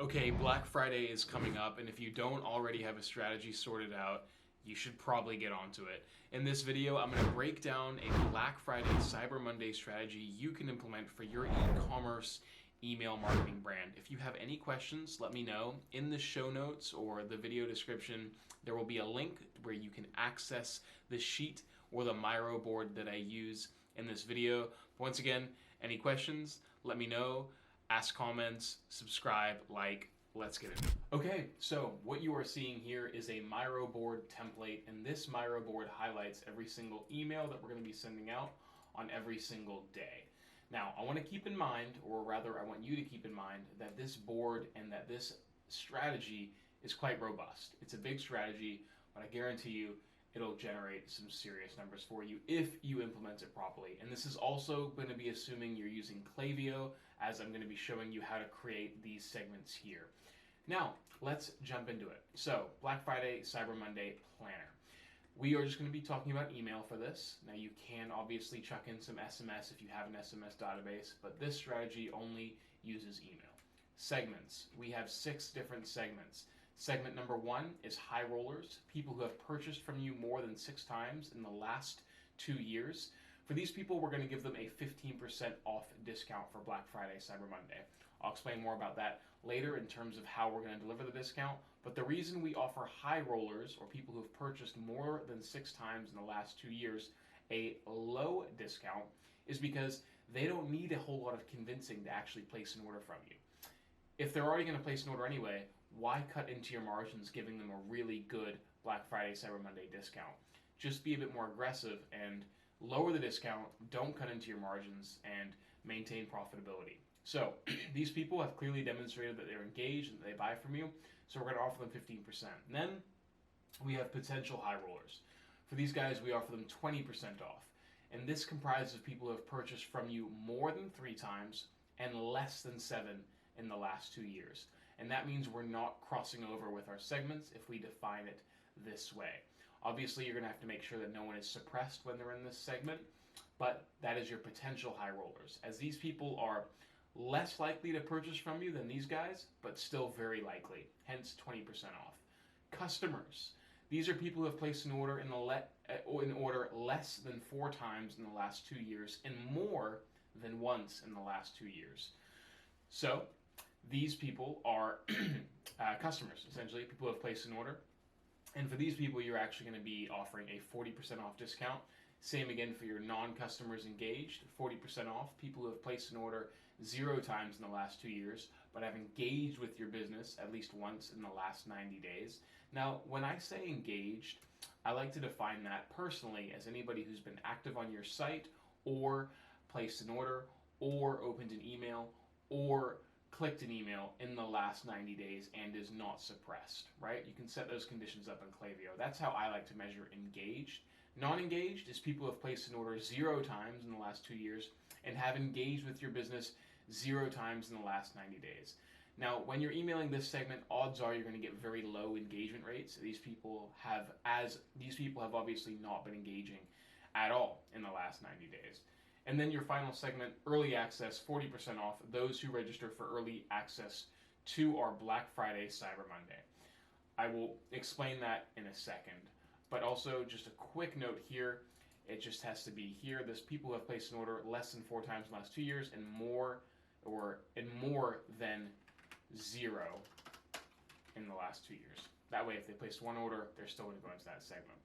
Okay, Black Friday is coming up, and if you don't already have a strategy sorted out, you should probably get onto it. In this video, I'm going to break down a Black Friday Cyber Monday strategy you can implement for your e-commerce email marketing brand. If you have any questions, let me know. In the show notes or the video description, there will be a link where you can access the sheet or the Miro board that I use in this video. Once again, any questions, let me know. Ask comments, subscribe, like, let's get it. Okay, so what you are seeing here is a Miro board template, and this Miro board highlights every single email that we're going to be sending out on every single day. Now, I want to keep in mind, or rather I want you to keep in mind, that this board and that this strategy is quite robust. It's a big strategy, but I guarantee you it'll generate some serious numbers for you if you implement it properly. And this is also going to be assuming you're using Klaviyo, as I'm going to be showing you how to create these segments here. Now, let's jump into it. So, Black Friday, Cyber Monday planner. We are just going to be talking about email for this. Now, you can obviously chuck in some SMS if you have an SMS database, but this strategy only uses email. Segments. We have 6 different segments. Segment number 1 is high rollers, people who have purchased from you more than 6 times in the last 2 years. For these people, we're going to give them a 15% off discount for Black Friday, Cyber Monday. I'll explain more about that later in terms of how we're going to deliver the discount. But the reason we offer high rollers, or people who have purchased more than 6 times in the last 2 years, a low discount, is because they don't need a whole lot of convincing to actually place an order from you. If they're already going to place an order anyway, why cut into your margins giving them a really good Black Friday, Cyber Monday discount? Just be a bit more aggressive and lower the discount, don't cut into your margins, and maintain profitability. So these people have clearly demonstrated that they're engaged and that they buy from you, so we're going to offer them 15%. And then we have potential high rollers. For these guys, we offer them 20% off. And this comprises of people who have purchased from you more than 3 times and less than 7 in the last 2 years. And that means we're not crossing over with our segments if we define it this way. Obviously, you're going to have to make sure that no one is suppressed when they're in this segment, but that is your potential high rollers, as these people are less likely to purchase from you than these guys, but still very likely, hence 20% off. Customers. These are people who have placed an order in order less than 4 times in the last 2 years and more than once in the last 2 years. So these people are customers, essentially, people who have placed an order. And for these people, you're actually going to be offering a 40% off discount. Same again for your non-customers engaged, 40% off. People who have placed an order 0 times in the last 2 years, but have engaged with your business at least once in the last 90 days. Now, when I say engaged, I like to define that personally as anybody who's been active on your site or placed an order or opened an email or clicked an email in the last 90 days and is not suppressed, right? You can set those conditions up in Klaviyo. That's how I like to measure engaged. Non-engaged is people who have placed an order 0 times in the last 2 years and have engaged with your business 0 times in the last 90 days. Now, when you're emailing this segment, odds are you're going to get very low engagement rates. These people have obviously not been engaging at all in the last 90 days. And then your final segment, early access, 40% off, those who register for early access to our Black Friday, Cyber Monday. I will explain that in a second. But also, just a quick note here, it just has to be here. There's people who have placed an order less than 4 times in the last 2 years and more than 0 in the last 2 years. That way, if they placed 1 order, they're still going to go into that segment.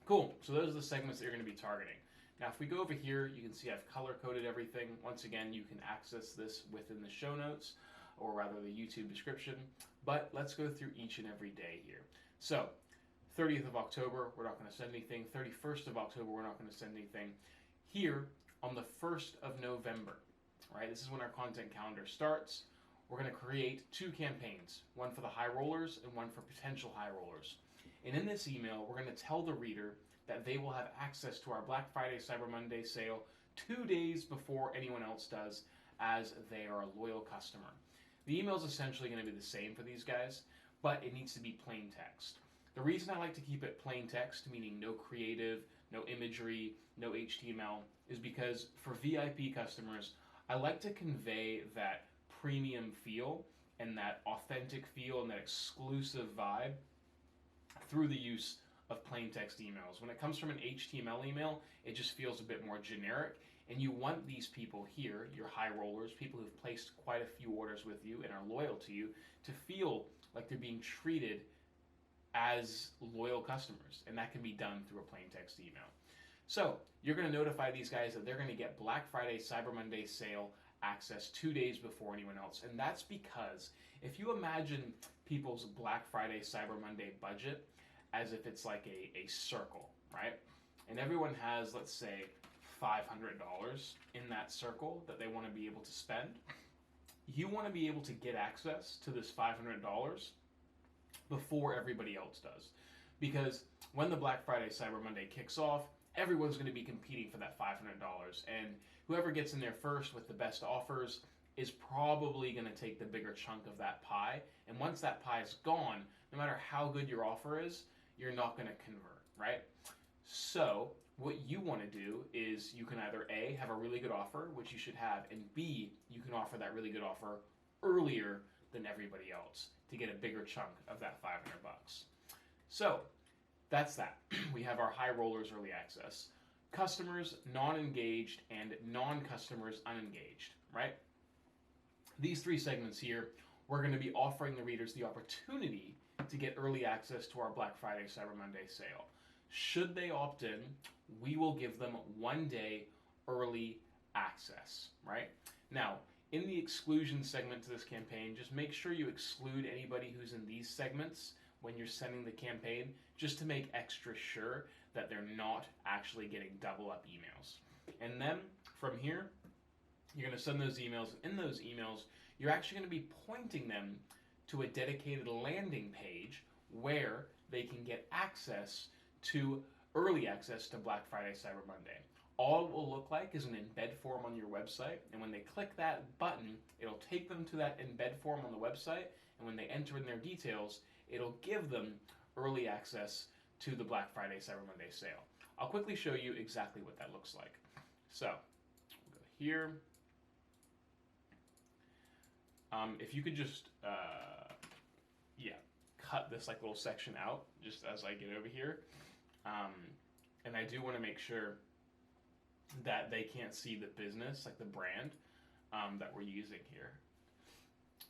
Cool. So those are the segments that you're going to be targeting. Now, if we go over here, you can see I've color-coded everything. Once again, you can access this within the show notes, or rather the YouTube description. But let's go through each and every day here. So, 30th of October, we're not going to send anything. 31st of October, we're not going to send anything. Here, on the 1st of November, right, this is when our content calendar starts. We're going to create 2 campaigns, one for the high rollers and one for potential high rollers. And in this email, we're going to tell the reader that they will have access to our Black Friday, Cyber Monday sale 2 days before anyone else does, as they are a loyal customer. The email is essentially going to be the same for these guys, but it needs to be plain text. The reason I like to keep it plain text, meaning no creative, no imagery, no HTML, is because for VIP customers, I like to convey that premium feel and that authentic feel and that exclusive vibe through the use of plain text emails. When it comes from an HTML email, it just feels a bit more generic, and you want these people here, your high rollers, people who've placed quite a few orders with you and are loyal to you, to feel like they're being treated as loyal customers, and that can be done through a plain text email. So you're going to notify these guys that they're going to get Black Friday, Cyber Monday sale access 2 days before anyone else. And that's because if you imagine people's Black Friday, Cyber Monday budget as if it's like a circle, right? And everyone has, let's say, $500 in that circle that they want to be able to spend. You want to be able to get access to this $500 before everybody else does. Because when the Black Friday, Cyber Monday kicks off, everyone's going to be competing for that $500. And whoever gets in there first with the best offers is probably going to take the bigger chunk of that pie. And once that pie is gone, no matter how good your offer is, you're not going to convert, right? So what you want to do is you can either A, have a really good offer, which you should have, and B, you can offer that really good offer earlier than everybody else to get a bigger chunk of that $500. So that's that. We have our high rollers early access. Customers non-engaged and non-customers unengaged, right? These three segments here, we're going to be offering the readers the opportunity to get early access to our Black Friday, Cyber Monday sale. Should they opt in, we will give them 1 day early access, right? Now, in the exclusion segment to this campaign, just make sure you exclude anybody who's in these segments when you're sending the campaign, just to make extra sure that they're not actually getting double up emails. And then from here, you're going to send those emails, and in those emails, you're actually going to be pointing them to a dedicated landing page where they can get access to early access to Black Friday, Cyber Monday. All it will look like is an embed form on your website, and when they click that button, it'll take them to that embed form on the website, and when they enter in their details, it'll give them early access to the Black Friday, Cyber Monday sale. I'll quickly show you exactly what that looks like. So, we'll go here. If you could just, cut this like little section out just as I get over here. And I do want to make sure that they can't see the business, like the brand that we're using here.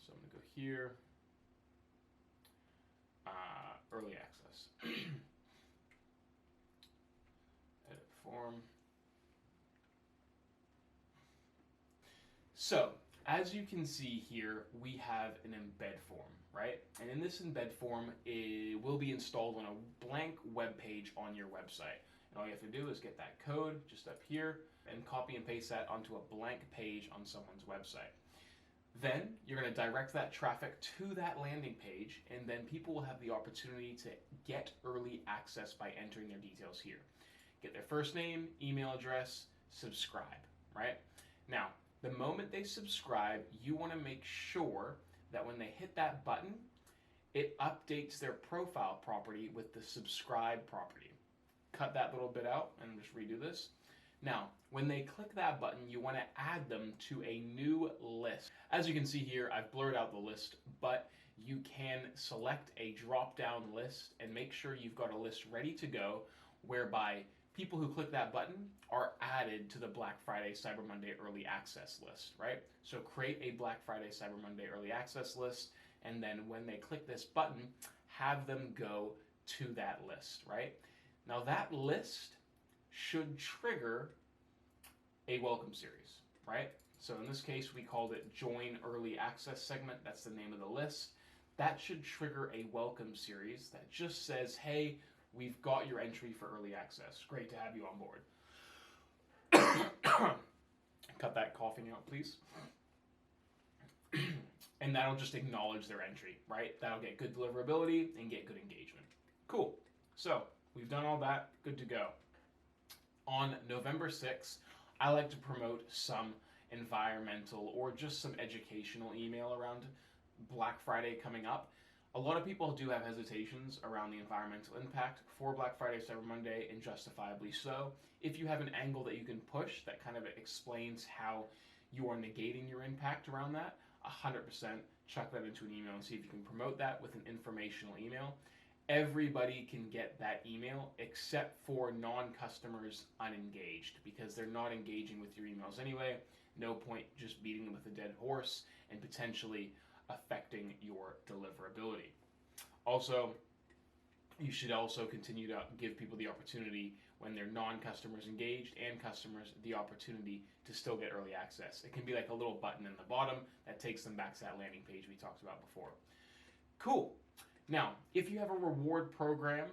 So I'm going to go here, early access, edit form. So as you can see here, we have an embed form, right? And in this embed form, it will be installed on a blank web page on your website. And all you have to do is get that code just up here and copy and paste that onto a blank page on someone's website. Then you're going to direct that traffic to that landing page, and then people will have the opportunity to get early access by entering their details here. Get their first name, email address, subscribe, right? Now, the moment they subscribe, you want to make sure that when they hit that button, it updates their profile property with the subscribe property. Cut that little bit out and just redo this. Now, when they click that button, you want to add them to a new list. As you can see here, I've blurred out the list, but you can select a drop-down list and make sure you've got a list ready to go whereby people who click that button are added to the Black Friday, Cyber Monday early access list, right? So create a Black Friday, Cyber Monday early access list, and then when they click this button, have them go to that list, right? Now that list should trigger a welcome series, right? So in this case, we called it Join Early Access Segment. That's the name of the list. That should trigger a welcome series that just says, hey, we've got your entry for early access. Great to have you on board. Cut that coughing out, please. And that'll just acknowledge their entry, right? That'll get good deliverability and get good engagement. Cool. So we've done all that. Good to go. On November 6th, I like to promote some environmental or just some educational email around Black Friday coming up. A lot of people do have hesitations around the environmental impact for Black Friday, Cyber Monday, and justifiably so. If you have an angle that you can push that kind of explains how you are negating your impact around that, 100% chuck that into an email and see if you can promote that with an informational email. Everybody can get that email except for non-customers unengaged, because they're not engaging with your emails anyway. No point just beating them with a dead horse and potentially affecting your deliverability. Also, you should also continue to give people the opportunity, when they're non-customers engaged and customers, the opportunity to still get early access. It can be like a little button in the bottom that takes them back to that landing page we talked about before. Cool. Now, if you have a reward program,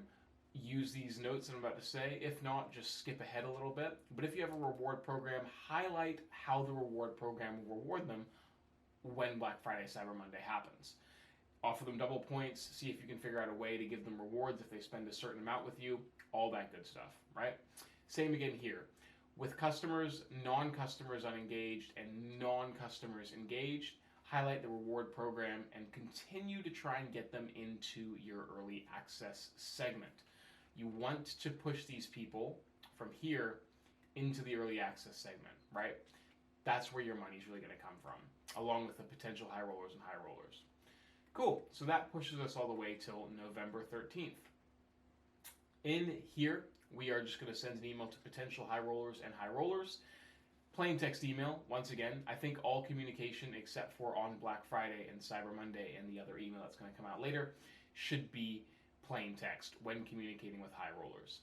use these notes that I'm about to say. If not, just skip ahead a little bit. But if you have a reward program, highlight how the reward program will reward them when Black Friday, Cyber Monday happens. Offer them double points, see if you can figure out a way to give them rewards if they spend a certain amount with you, all that good stuff, right? Same again here. With customers, non-customers unengaged, and non-customers engaged, highlight the reward program and continue to try and get them into your early access segment. You want to push these people from here into the early access segment, right? That's where your money's really going to come from, along with the potential high rollers and high rollers. Cool, so that pushes us all the way till November 13th. In here, we are just going to send an email to potential high rollers and high rollers. Plain text email, once again, I think all communication except for on Black Friday and Cyber Monday and the other email that's going to come out later should be plain text when communicating with high rollers.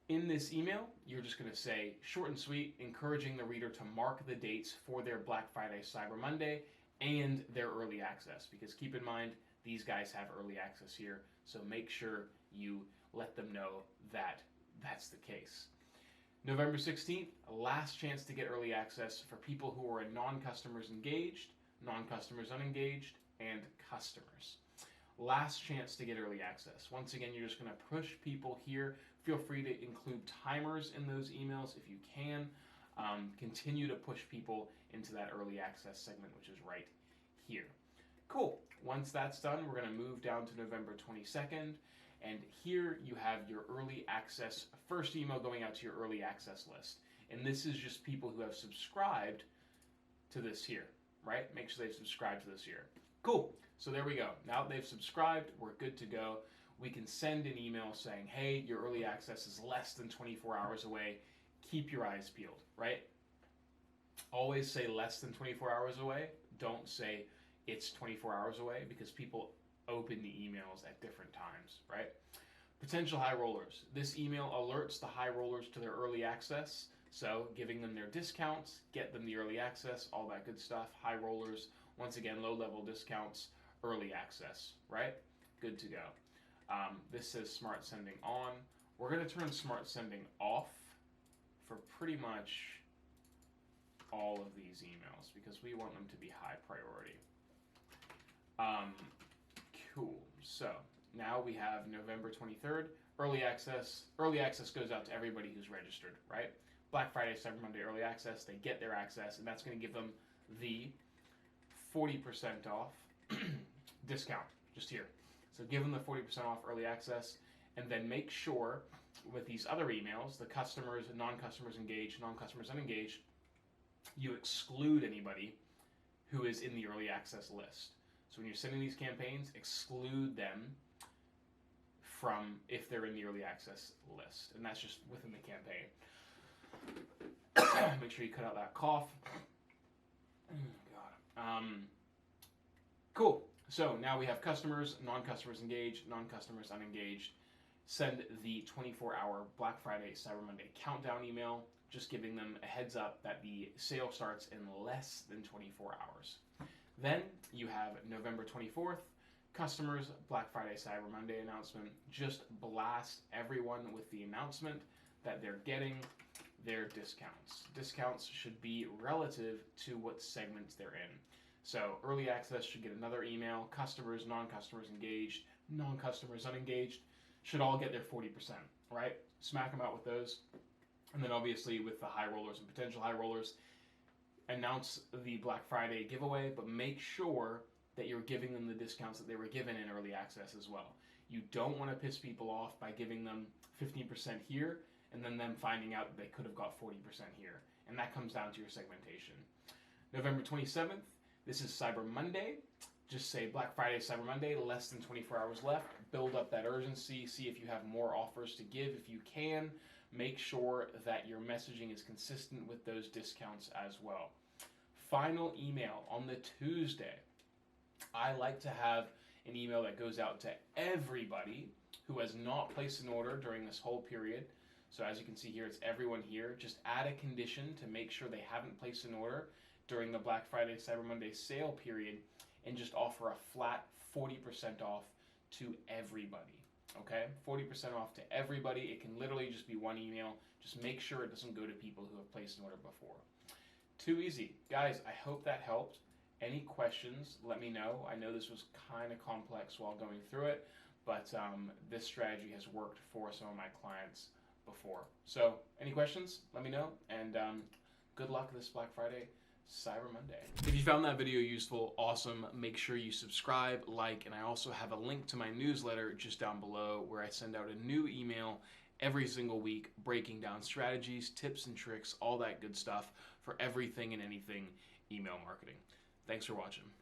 In this email, you're just going to say, short and sweet, encouraging the reader to mark the dates for their Black Friday, Cyber Monday, and their early access. Because keep in mind, these guys have early access here, so make sure you let them know that that's the case. November 16th, last chance to get early access for people who are non-customers engaged, non-customers unengaged, and customers. Last chance to get early access. Once again, you're just going to push people here. Feel free to include timers in those emails if you can. Continue to push people into that early access segment, which is right here. Cool. Once that's done, we're going to move down to November 22nd. And here you have your early access, first email going out to your early access list. And this is just people who have subscribed to this here, right? Make sure they've subscribed to this here. Cool. So there we go. Now that they've subscribed, we're good to go. We can send an email saying, hey, your early access is less than 24 hours away. Keep your eyes peeled, right? Always say less than 24 hours away. Don't say it's 24 hours away, because people open the emails at different times, right? Potential high rollers. This email alerts the high rollers to their early access, so giving them their discounts, get them the early access, all that good stuff. High rollers, once again, low-level discounts, early access, right? Good to go. This says smart sending on. We're going to turn smart sending off for pretty much all of these emails because we want them to be high priority. Cool. So now we have November 23rd, early access. Early access goes out to everybody who's registered, right? Black Friday, Cyber Monday, early access. They get their access, and that's going to give them the 40% off discount just here. So give them the 40% off early access, and then make sure with these other emails, the customers, non-customers engaged, non-customers unengaged, you exclude anybody who is in the early access list. So when you're sending these campaigns, exclude them from if they're in the early access list. And that's just within the campaign. Make sure you cut out that cough. God. Cool. So now we have customers, non-customers engaged, non-customers unengaged. Send the 24-hour Black Friday, Cyber Monday countdown email, just giving them a heads up that the sale starts in less than 24 hours. Then you have November 24th, customers, Black Friday, Cyber Monday announcement. Just blast everyone with the announcement that they're getting their discounts. Discounts should be relative to what segments they're in. So early access should get another email. Customers, non-customers engaged, non-customers unengaged should all get their 40%, right? Smack them out with those. And then obviously with the high rollers and potential high rollers, announce the Black Friday giveaway, but make sure that you're giving them the discounts that they were given in early access as well. You don't want to piss people off by giving them 15% here and then them finding out that they could have got 40% here. And that comes down to your segmentation. November 27th, this is Cyber Monday. just say Black Friday, Cyber Monday, less than 24 hours left. Build up that urgency. See if you have more offers to give. If you can, make sure that your messaging is consistent with those discounts as well. Final email on the Tuesday. I like to have an email that goes out to everybody who has not placed an order during this whole period. So as you can see here, it's everyone here. Just add a condition to make sure they haven't placed an order during the Black Friday, Cyber Monday sale period, and just offer a flat 40% off to everybody. Okay? 40% off to everybody. It can literally just be one email. Just make sure it doesn't go to people who have placed an order before. Too easy. Guys, I hope that helped. Any questions, let me know. I know this was kind of complex while going through it, but this strategy has worked for some of my clients before. So any questions, let me know, and good luck this Black Friday, Cyber Monday. If you found that video useful, awesome. Make sure you subscribe, like, and I also have a link to my newsletter just down below where I send out a new email every single week breaking down strategies, tips and tricks, all that good stuff for everything and anything email marketing. Thanks for watching.